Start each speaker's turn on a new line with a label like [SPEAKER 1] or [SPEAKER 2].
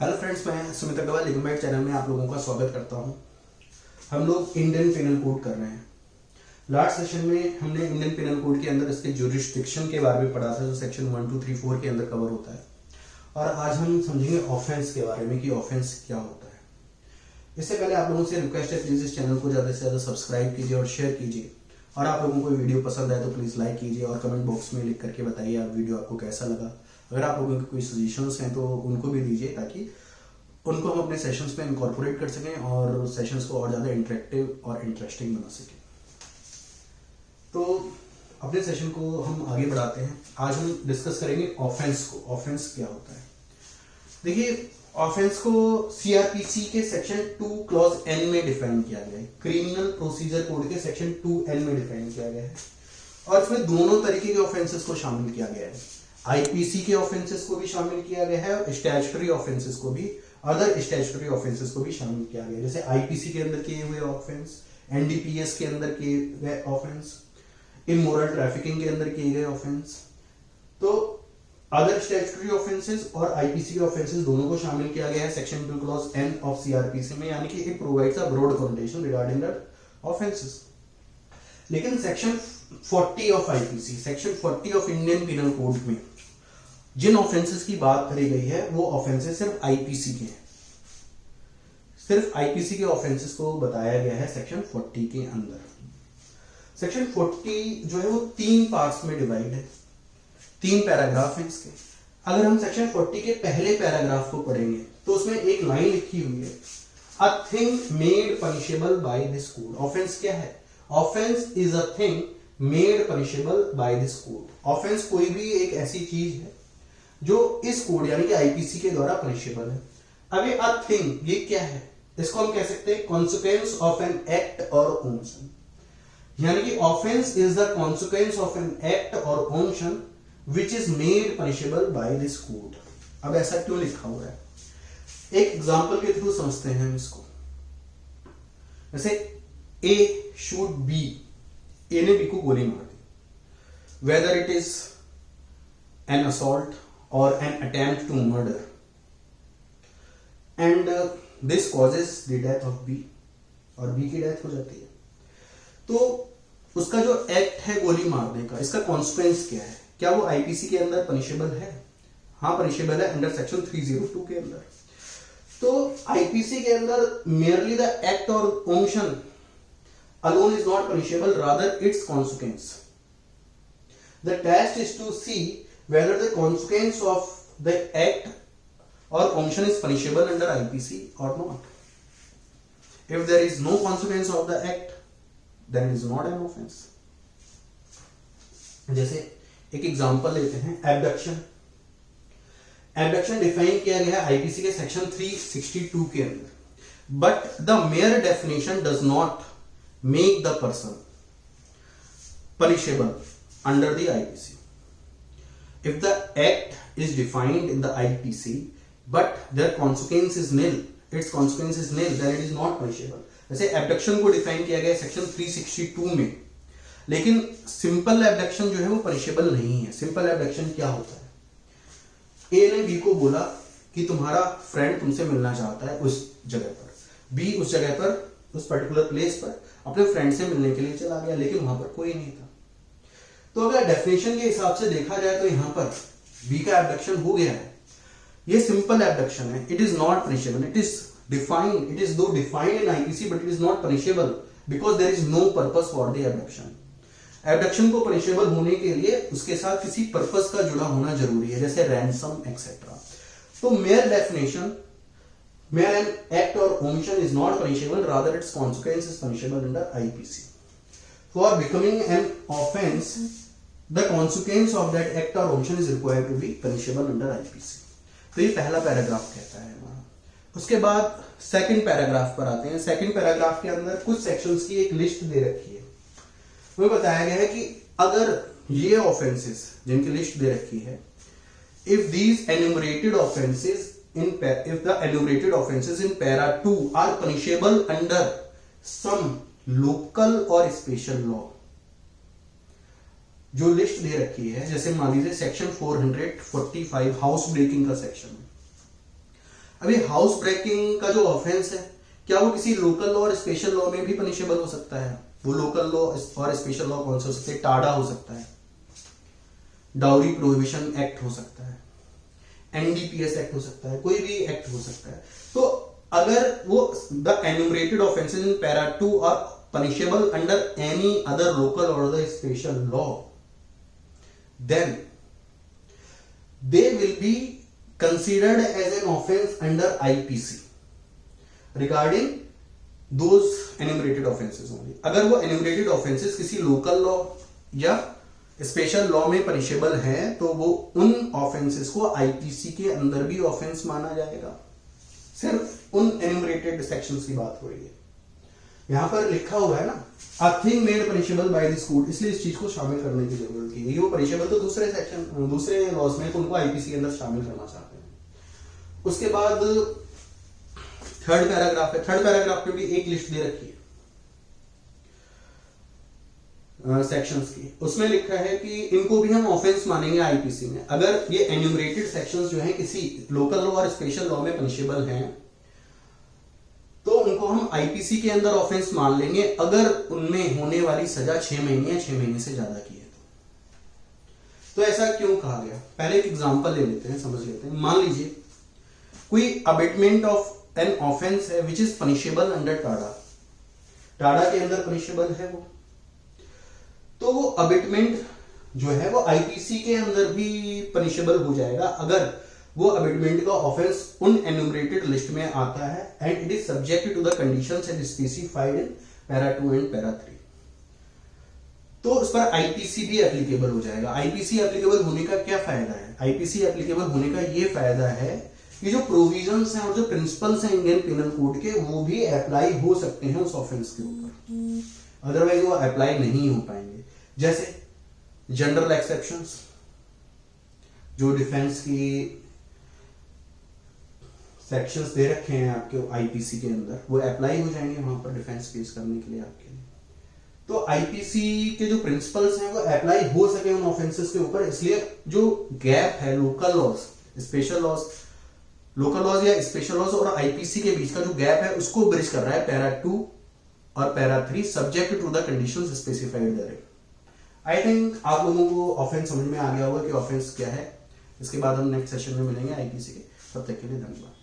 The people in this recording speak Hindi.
[SPEAKER 1] हेलो फ्रेंड्स, मैं सुमित अग्रवाल लिंकमेट चैनल में आप लोगों का स्वागत करता हूं। हम लोग इंडियन पेनल कोड कर रहे हैं। लास्ट सेशन में हमने इंडियन पेनल कोड के अंदर इसके ज्यूरिसडिक्शन के बारे में पढ़ा था, जो सेक्शन 1, 2, 3, 4 के अंदर कवर होता है। और आज हम समझेंगे ऑफेंस के बारे में कि ऑफेंस क्या होता है। इससे पहले आप लोगों से रिक्वेस्ट है, प्लीज इस चैनल को ज्यादा से ज्यादा सब्सक्राइब कीजिए और शेयर कीजिए। और आप लोगों को वीडियो पसंद आए तो प्लीज लाइक कीजिए और कमेंट बॉक्स में लिख करके बताइए आप वीडियो आपको कैसा लगा। अगर आप लोगों के कोई सजेशंस हैं तो उनको भी दीजिए, ताकि उनको हम अपने सेशंस में इनकॉर्पोरेट कर सकें और सेशंस को और ज़्यादा इंटरेक्टिव और इंटरेस्टिंग बना सकें। तो अपने सेशन को हम आगे बढ़ाते हैं। आज हम डिस्कस करेंगे ऑफेंस को। ऑफेंस क्या होता है? देखिए, ऑफेंस को सीआरपीसी के सेक्शन 2 क्लॉज N में डिफाइन किया गया है। क्रिमिनल प्रोसीजर कोड के सेक्शन 2N में डिफाइन किया गया है और इसमें दोनों तरीके के ऑफेंसेस को शामिल किया गया है। आईपीसी के ऑफेंसेस को भी शामिल किया गया है और स्टैट्यूटरी ऑफेंसेस को भी, अदर स्टैट्यूटरी ऑफेंसेस को भी शामिल किया गया है। जैसे आईपीसी के अंदर किए हुए ऑफेंस, एनडीपीएस के अंदर किए गए ऑफेंस, इमोरल ट्रैफिकिंग के अंदर किए गए ऑफेंस। तो अदर स्टैट्यूटरी ऑफेंसेस और आईपीसी के ऑफेंसेस दोनों को शामिल किया गया है section 2 clause N of CrPC में, यानी कि it provides a broad contention regarding that offences. लेकिन section 40 of IPC, section 40 of Indian penal code में जिन ऑफेंसेस की बात करी गई है वो ऑफेंसेस सिर्फ आईपीसी के हैं। सिर्फ आईपीसी के ऑफेंसेस को बताया गया है सेक्शन 40 के अंदर। सेक्शन 40 जो है वो 3 पार्ट्स में डिवाइड है, 3 पैराग्राफ हैं इसके। अगर हम सेक्शन 40 के पहले पैराग्राफ को पढ़ेंगे तो उसमें एक लाइन लिखी हुई है, a thing made punishable by this code. Offence क्या है? Offence is a thing made punishable by this code. Offence कोई भी एक ऐसी चीज है जो इस कोड यानी कि आईपीसी के द्वारा पनिशेबल है। अब ये अ थिंग, ये क्या है? इसको हम कह सकते हैं कॉन्सिक्वेंस ऑफ एन एक्ट और ओमिशन, यानी कि offence is the consequence of an act और omission which is made punishable by this code. अब ऐसा क्यों लिखा हुआ है? एक एग्जांपल के थ्रू समझते हैं हम इसको। जैसे ए शूट बी, ए ने बी को गोली मार दी, whether it is an assault or an attempt to murder, and this causes the death of B, और B की डेथ हो जाती है। तो उसका जो एक्ट है गोली मारने का, इसका कॉन्सिक्वेंस क्या है? क्या वो आईपीसी के अंदर पनिशेबल है? हाँ, पनिशेबल है अंडर सेक्शन 302 के अंदर। तो आईपीसी के अंदर merely the act or omission alone is not punishable, rather its consequence. The test is to see whether the consequence of the act or omission is punishable under IPC or not. If there is no consequence of the act, then it is not an offense. जैसे एक एग्जांपल लेते हैं, एब्डक्शन। एब्डक्शन डिफाइन किया गया है आईपीसी के सेक्शन 362 के अंदर, but the mayor definition does not make the person punishable under the IPC. If the act is defined in the IPC but their consequence is nil, its consequence is nil, then it is not punishable. जैसे एब्डक्शन को डिफाइन किया गया सेक्शन 362 में, लेकिन सिंपल एब्डक्शन जो है वो पनिशेबल नहीं है। सिंपल एब्डक्शन क्या होता है? ए ने बी को बोला कि तुम्हारा फ्रेंड तुमसे मिलना चाहता है उस जगह पर। बी उस जगह पर, उस पर्टिकुलर प्लेस पर अपने फ्रेंड से मिलने के लिए चला गया, लेकिन वहां पर कोई नहीं था। तो अगर डेफिनेशन के हिसाब से देखा जाए तो यहां पर बी का एब्डक्शन हो गया है। ये सिंपल एब्डक्शन है, it is not punishable. It is defined, it is though defined in IPC, but it is not punishable because there is no purpose for the abduction. Abduction को पनिशेबल होने के लिए उसके साथ किसी पर्पस का जुड़ा होना जरूरी है, जैसे रैंसम एक्सेट्रा। तो mere definition, mere an act और omission is not punishable, rather its consequence is punishable under IPC. For becoming an offence, the consequence of that act or omission is required to be punishable under IPC. तो ये पहला पैराग्राफ कहता है हमारा। उसके बाद सेकंड पैराग्राफ पर आते हैं। सेकंड पैराग्राफ के अंदर कुछ सेक्शंस की एक लिस्ट दे रखी है। वो बताया गया है कि अगर ये ऑफेंसेस जिनकी लिस्ट दे रखी है, if these enumerated offenses if the enumerated offenses in para 2 are punishable under some local or special law, जो लिस्ट दे रखी है, जैसे मान लीजिए सेक्शन 445 हाउस ब्रेकिंग का सेक्शन है। अभी हाउस ब्रेकिंग का जो ऑफेंस है, क्या वो किसी लोकल लॉ और स्पेशल लॉ में भी पनिशेबल हो सकता है? वो लोकल लॉ और स्पेशल लॉ कौन से हो सकते हैं? टाडा हो सकता है, डाउरी प्रोहिबिशन एक्ट हो सकता है, एनडीपीएस एक्ट हो सकता है, कोई भी एक्ट हो सकता है। तो अगर वो the enumerated offences in para 2 are punishable under any other local और the special law, then they will be considered as an offense under IPC regarding those enumerated offenses only। अगर वो enumerated offenses किसी local law या स्पेशल लॉ में पनिशेबल है तो वो उन ऑफेंसेस को आईपीसी के अंदर भी ऑफेंस माना जाएगा। सिर्फ उन एन्यूमरेटेड सेक्शंस की बात हो रही है। यहां पर लिखा हुआ है ना, a thing made punishable by this code, इसलिए इस चीज को शामिल करने की जरूरत है। ये वो पनिशेबल तो दूसरे सेक्शन दूसरे लॉज में, तो उनको आईपीसी के अंदर शामिल करना चाहते हैं। उसके बाद थर्ड पैराग्राफ है। थर्ड पैराग्राफ में भी एक लिस्ट दे रखी है सेक्शंस की। उसमें लिखा है कि इनको भी हम ऑफेंस मानेंगे आईपीसी में। अगर ये एन्यूमरेटेड सेक्शंस जो है किसी लोकल लॉ और स्पेशल लॉ में पनिशेबल हैं तो उनको हम आईपीसी के अंदर ऑफेंस मान लेंगे, अगर उनमें होने वाली सजा 6 महीने या 6 महीने से ज्यादा की है तो ऐसा क्यों कहा गया? पहले एक एग्जांपल ले लेते हैं, समझ लेते हैं। मान लीजिए कोई अबेटमेंट ऑफ एन ऑफेंस है which is punishable under Tada. Tada के अंदर पनिशेबल है वो, तो वो अबेटमेंट जो है वो आईपीसी के अंदर भी पनिशेबल हो जाएगा अगर वो अबेटमेंट का ऑफेंस उन एन्यूमरेटेड लिस्ट में आता है and it is subject to the conditions and specified in para 2 and para 3। तो उस पर आईपीसी भी एप्लीकेबल हो जाएगा। आईपीसी एप्लीकेबल होने का क्या फायदा है? आईपीसी एप्लीकेबल होने का ये फायदा है कि जो प्रोविजंस हैं और जो प्रिंसिपल्स हैं इंडियन पिनल कोड के, वो भी अप्लाई हो सकते हैं उस ऑफेंस के ऊपर, अदरवाइज वो अप्लाई नहीं हो पाएंगे। जैसे जनरल एक्सेप्शंस, जो डिफेंस की सेक्शंस दे रखे हैं आपके आईपीसी के अंदर, वो अप्लाई हो जाएंगे वहां पर डिफेंस फेस करने के लिए आपके लिए। तो आईपीसी के जो प्रिंसिपल्स हैं वो अप्लाई हो सके उन ऑफेंसेस के ऊपर, इसलिए जो गैप है local laws, special laws, local laws या स्पेशल लॉज और आईपीसी के बीच का जो गैप है उसको ब्रिज कर रहा है पैरा 2 और para 3 subject to the conditions specified there. I think आप लोगों को ऑफेंस समझ में आ गया होगा कि ऑफेंस क्या है। इसके बाद हम नेक्स्ट सेशन में मिलेंगे आईपीसी के। तब तक के लिए धन्यवाद।